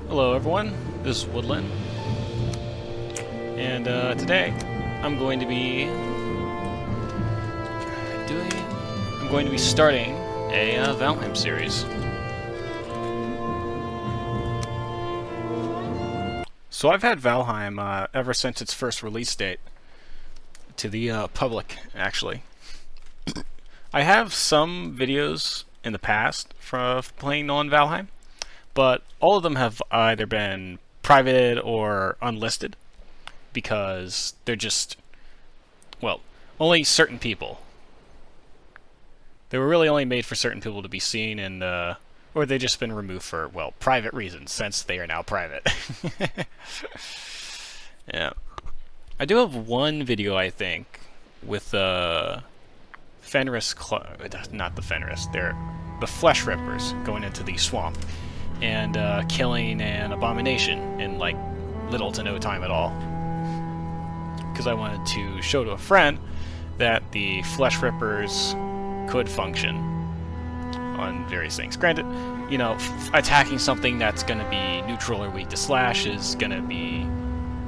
Hello everyone, this is Woodland, and today I'm going to be starting a Valheim series. So I've had Valheim ever since its first release date to the public, actually. I have some videos in the past for playing on Valheim, but all of them have either been privated or unlisted because they're just, well, only certain people. They were really only made for certain people to be seen, and or they've just been removed for, well, private reasons, since they are now private. Yeah. I do have one video, I think, with Fenris, not the Fenris, they're the Flesh Rippers going into the swamp and killing an abomination in like little to no time at all. Because I wanted to show to a friend that the Flesh Rippers could function on various things. Granted, you know, attacking something that's going to be neutral or weak to slash is going to be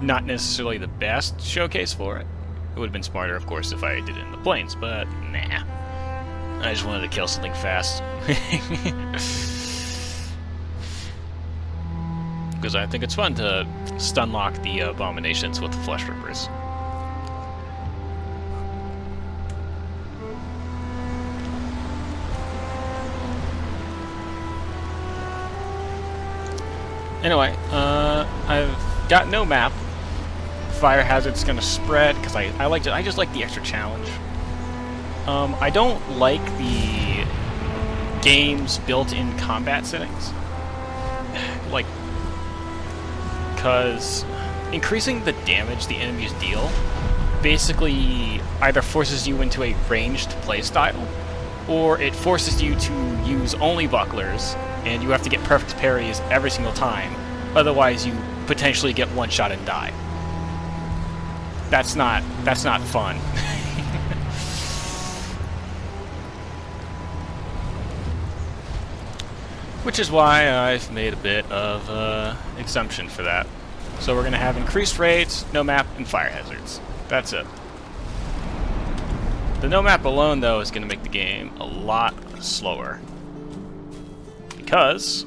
not necessarily the best showcase for it. It would have been smarter, of course, if I did it in the plains, but nah. I just wanted to kill something fast. Because I think it's fun to stunlock the abominations with the Flesh Rippers. Anyway, I've got no map. Fire hazard's gonna spread because I just like the extra challenge. I don't like the game's built-in combat settings, like, because increasing the damage the enemies deal basically either forces you into a ranged playstyle, or it forces you to use only bucklers, and you have to get perfect parries every single time. Otherwise, you potentially get one shot and die. That's not fun. Which is why I've made a bit of exemption for that. So we're going to have increased rates, no map, and fire hazards. That's it. The no map alone, though, is going to make the game a lot slower. Because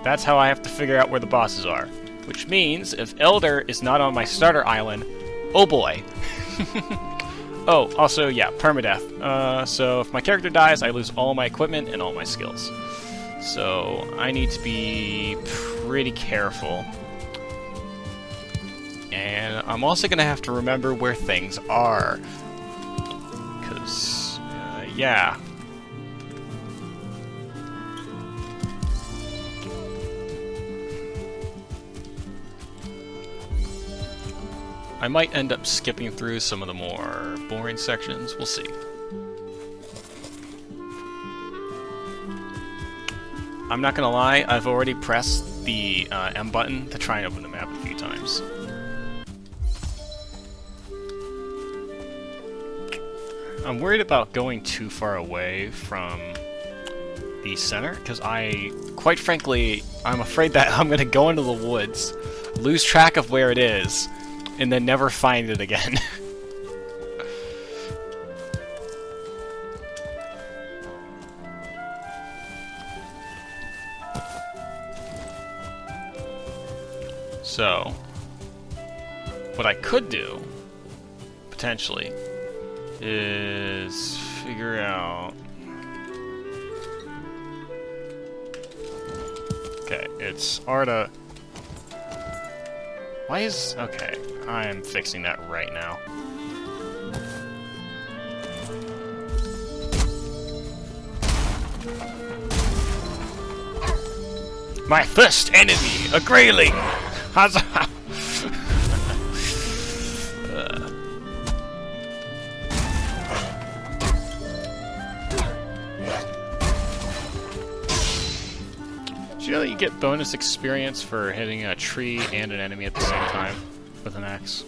that's how I have to figure out where the bosses are. Which means, if Elder is not on my starter island, oh boy. Oh, also, yeah, permadeath. So if my character dies, I lose all my equipment and all my skills. So I need to be pretty careful. And I'm also going to have to remember where things are. Because, yeah. I might end up skipping through some of the more boring sections. We'll see. I'm not gonna lie, I've already pressed the M button to try and open the map a few times. I'm worried about going too far away from the center, because quite frankly, I'm afraid that I'm gonna go into the woods, lose track of where it is, and then never find it again. So, what I could do, potentially, is figure out... Okay, it's Arda... Why is... Okay, I'm fixing that right now. My first enemy, a greyling! Huzzah! You know that you get bonus experience for hitting a tree and an enemy at the same time with an axe?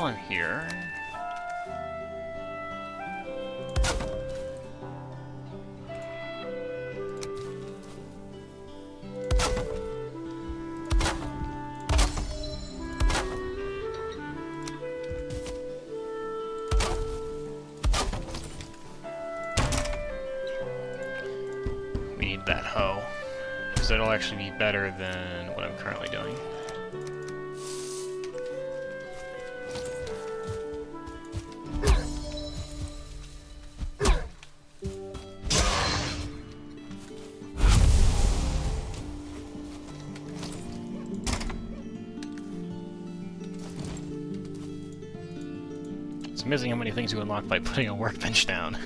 while I'm here... we need that hoe, because that'll actually be better than what I'm currently doing. It's amazing how many things you unlock by putting a workbench down.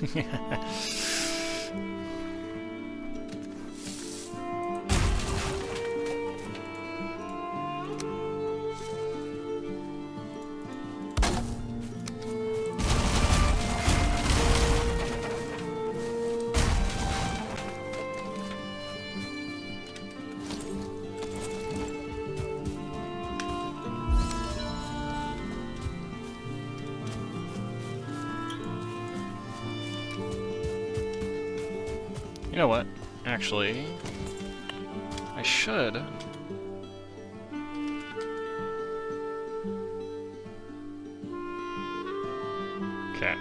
You know what? Actually, I should. Okay.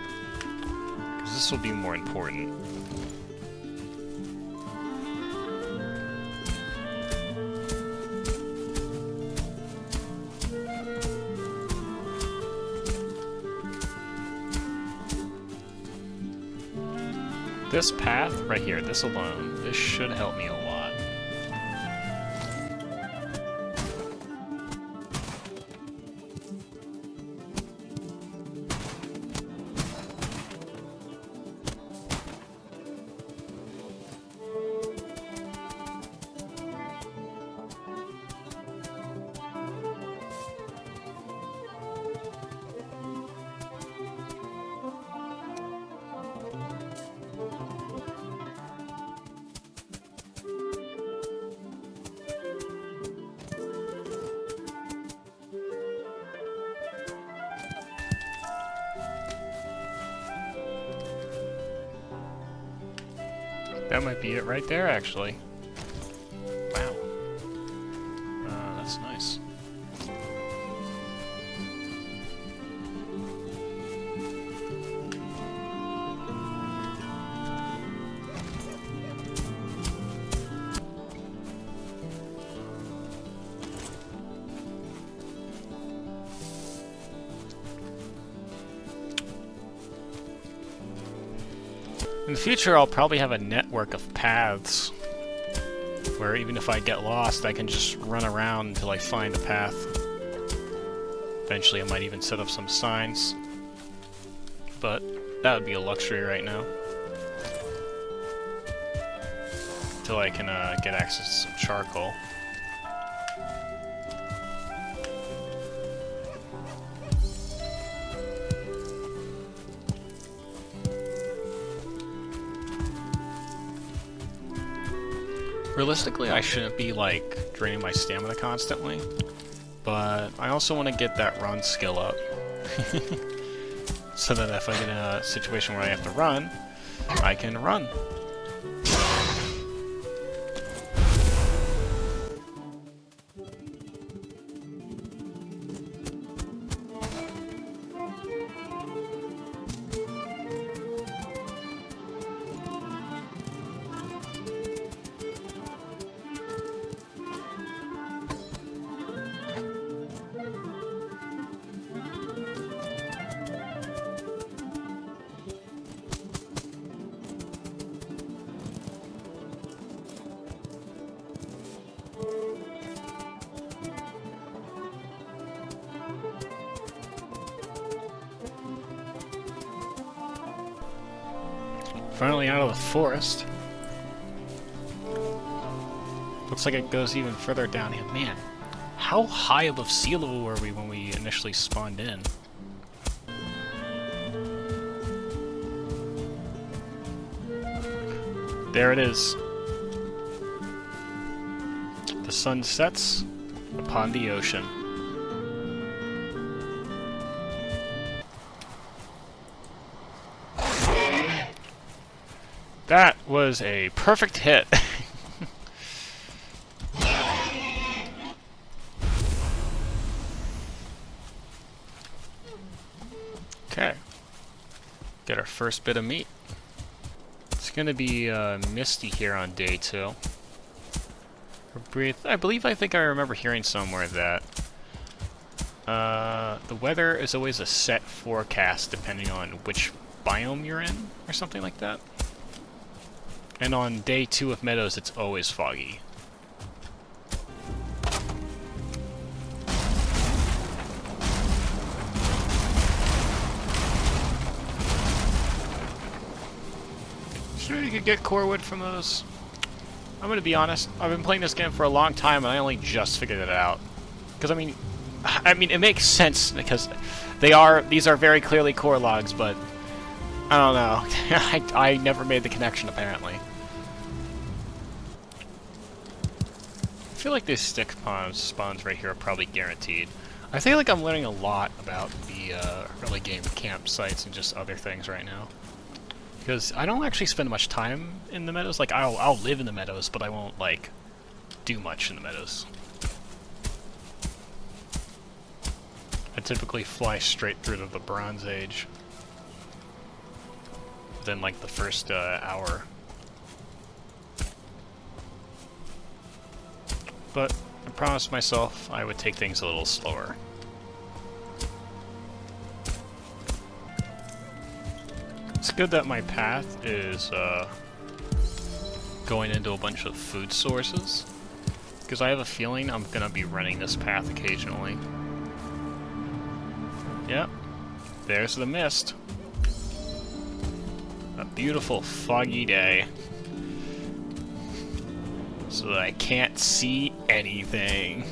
Because this will be more important. This path right here, this alone, this should help me a lot. That might be it right there, actually. Wow. That's nice. In the future, I'll probably have a network of paths where even if I get lost, I can just run around until I find a path. Eventually, I might even set up some signs, but that would be a luxury right now. Until I can get access to some charcoal. Realistically, I shouldn't be, like, draining my stamina constantly, but I also want to get that run skill up. So that if I get in a situation where I have to run, I can run. Finally out of the forest. Looks like it goes even further down here. Man, how high above sea level were we when we initially spawned in? There it is. The sun sets upon the ocean. That was a perfect hit. Okay. Get our first bit of meat. It's gonna be misty here on day 2. I think I remember hearing somewhere that the weather is always a set forecast depending on which biome you're in, or something like that. And on day 2 of Meadows, it's always foggy. Sure, you could get core wood from those. I'm gonna be honest, I've been playing this game for a long time and I only just figured it out. Because I mean it makes sense because these are very clearly core logs, but I don't know. I never made the connection apparently. I feel like these stick spawns right here are probably guaranteed. I feel like I'm learning a lot about the early game campsites and just other things right now. Because I don't actually spend much time in the meadows. Like, I'll live in the meadows, but I won't, like, do much in the meadows. I typically fly straight through to the Bronze Age. Within, like, the first hour. But I promised myself I would take things a little slower. It's good that my path is going into a bunch of food sources, because I have a feeling I'm gonna be running this path occasionally. Yep, there's the mist. A beautiful foggy day. So that I can't see anything.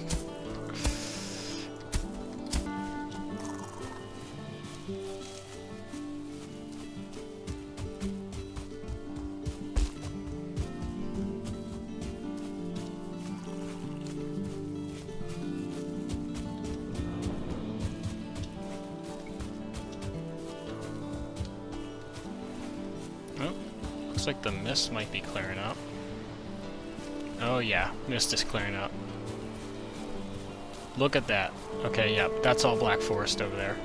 Looks like the mist might be clearing up. Oh yeah, mist is clearing up. Look at that. Okay, yeah, that's all Black Forest over there.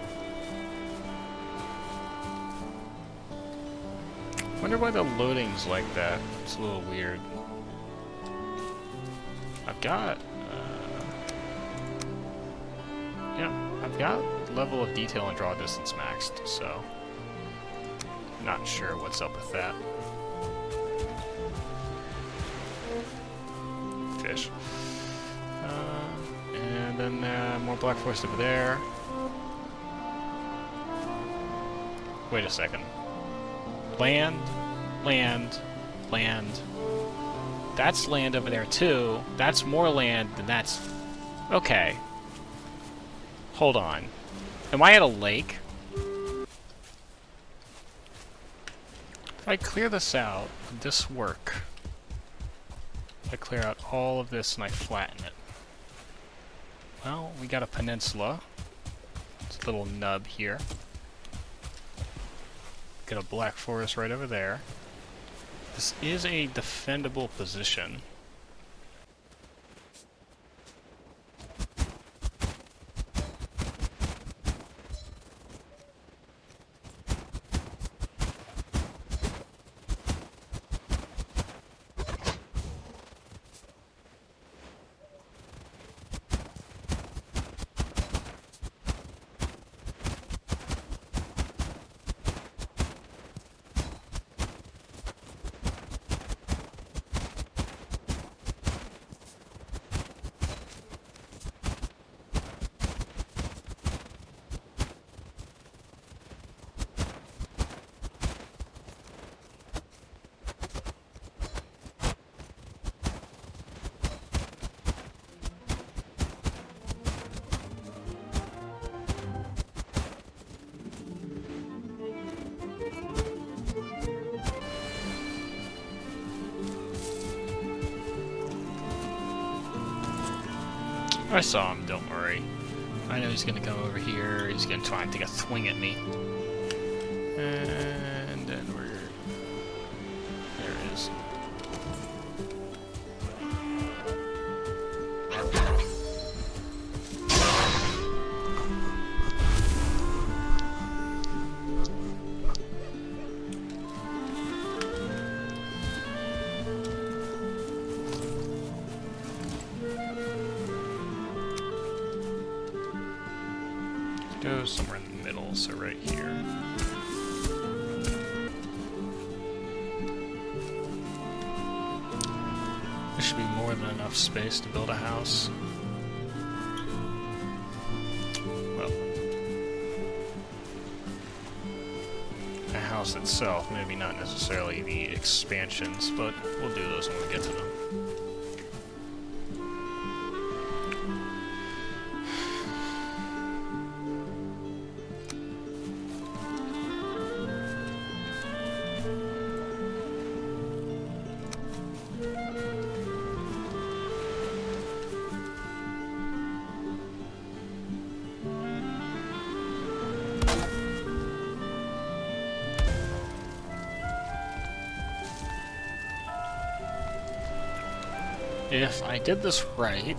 Wonder why the loading's like that. It's a little weird. I've got... yeah, I've got level of detail and draw distance maxed, so... not sure what's up with that. Fish. And then more Black Forest over there. Wait a second. Land, land, land. That's land over there too. That's more land than that's... okay. Hold on. Am I at a lake? If I clear this out, would this work? If I clear out all of this and I flatten it. Well, we got a peninsula. It's a little nub here. Got a Black Forest right over there. This is a defendable position. I saw him, don't worry. I know he's gonna come over here, he's gonna try and take a swing at me. And then we're... Go somewhere in the middle, so right here. There should be more than enough space to build a house. Well, a house itself, maybe not necessarily the expansions, but we'll do those when we get to them. If I did this right,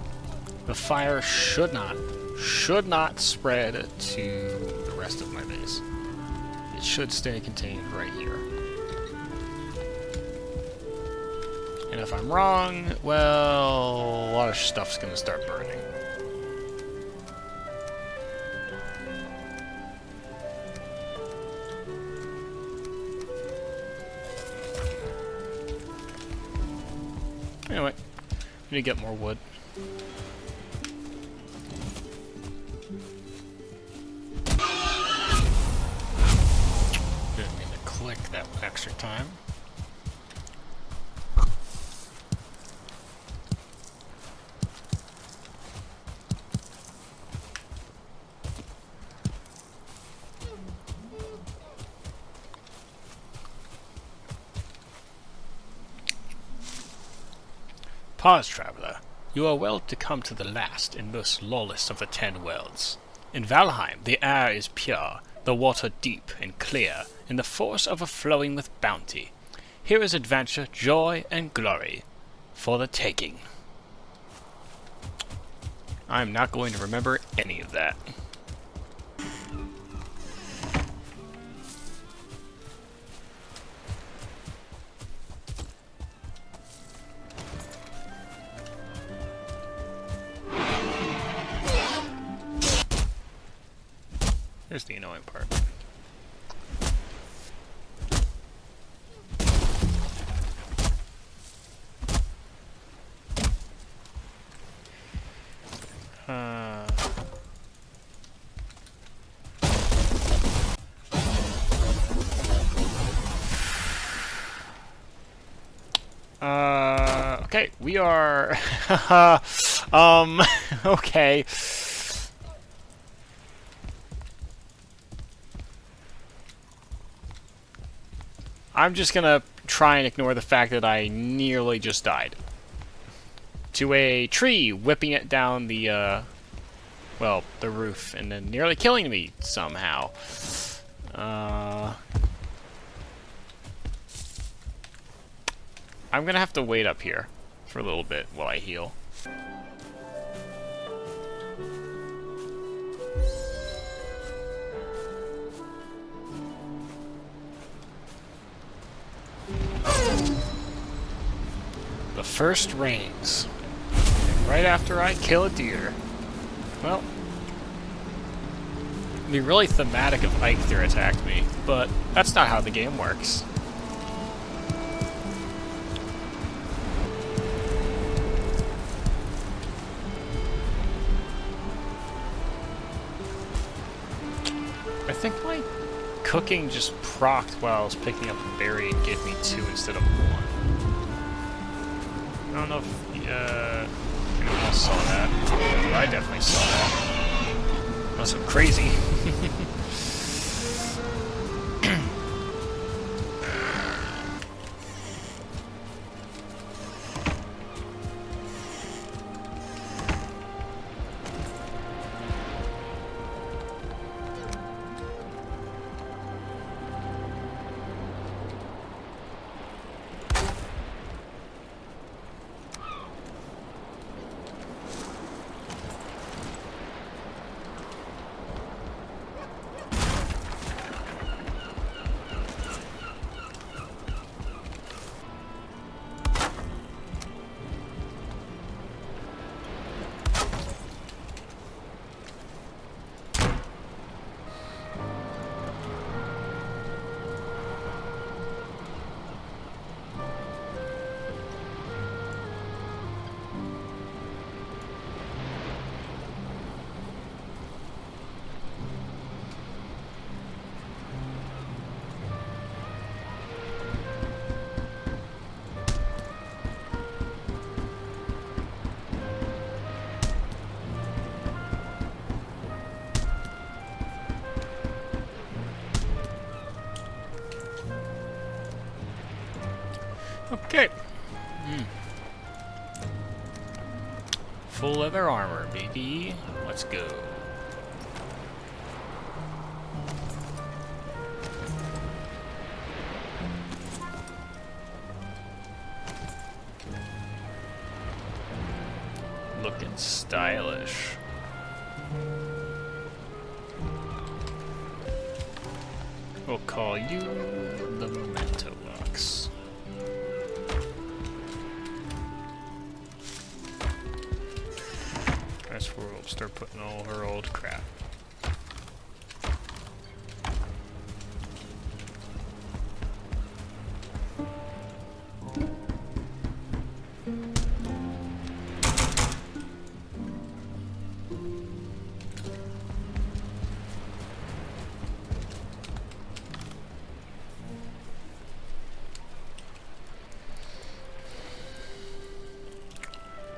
the fire should not spread to the rest of my base. It should stay contained right here. And if I'm wrong, well, a lot of stuff's gonna start burning. Anyway. I need to get more wood. Didn't mean to click that extra time. Pause, traveler. You are well to come to the last and most lawless of the 10 worlds. In Valheim, the air is pure, the water deep and clear, and the force overflowing with bounty. Here is adventure, joy, and glory for the taking. I am not going to remember any of that. Here's the annoying part. Okay, we are... okay. I'm just gonna try and ignore the fact that I nearly just died. To a tree, whipping it down the, well, the roof, and then nearly killing me somehow. I'm gonna have to wait up here for a little bit while I heal. The first rains. And right after I kill a deer. Well, it'd be really thematic if Eikthyr attacked me, but that's not how the game works. I think my cooking just procced while I was picking up a berry and gave me 2 instead of 1. I don't know if anyone else saw that. But I definitely saw that. Unless I'm crazy. Okay. Full leather armor, baby. Let's go. Looking stylish. We'll call you the Memento Box. That's where we'll start putting all her old crap.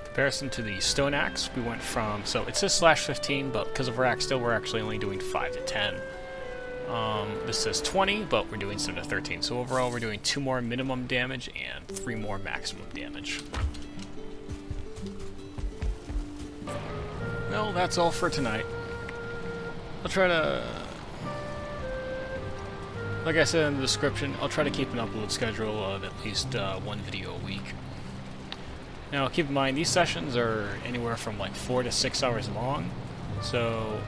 Comparison to the stone axe, we went from, so it says /15, but because of our axe still, we're actually only doing 5 to 10. This says 20, but we're doing 7 to 13. So overall, we're doing 2 more minimum damage and 3 more maximum damage. Well, that's all for tonight. I'll try to, like I said in the description, I'll try to keep an upload schedule of at least 1 video a week. Now, keep in mind, these sessions are anywhere from like 4 to 6 hours long, so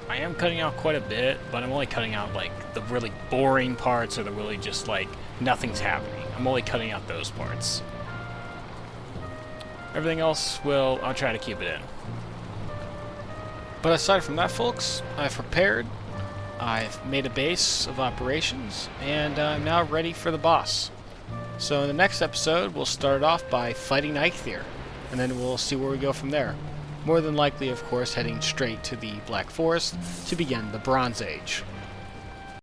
I am cutting out quite a bit, but I'm only cutting out like the really boring parts or the really just like nothing's happening. I'm only cutting out those parts. Everything else, well, I'll try to keep it in. But aside from that, folks, I've prepared, I've made a base of operations, and I'm now ready for the boss. So in the next episode, we'll start off by fighting Eikthyr, and then we'll see where we go from there. More than likely, of course, heading straight to the Black Forest to begin the Bronze Age.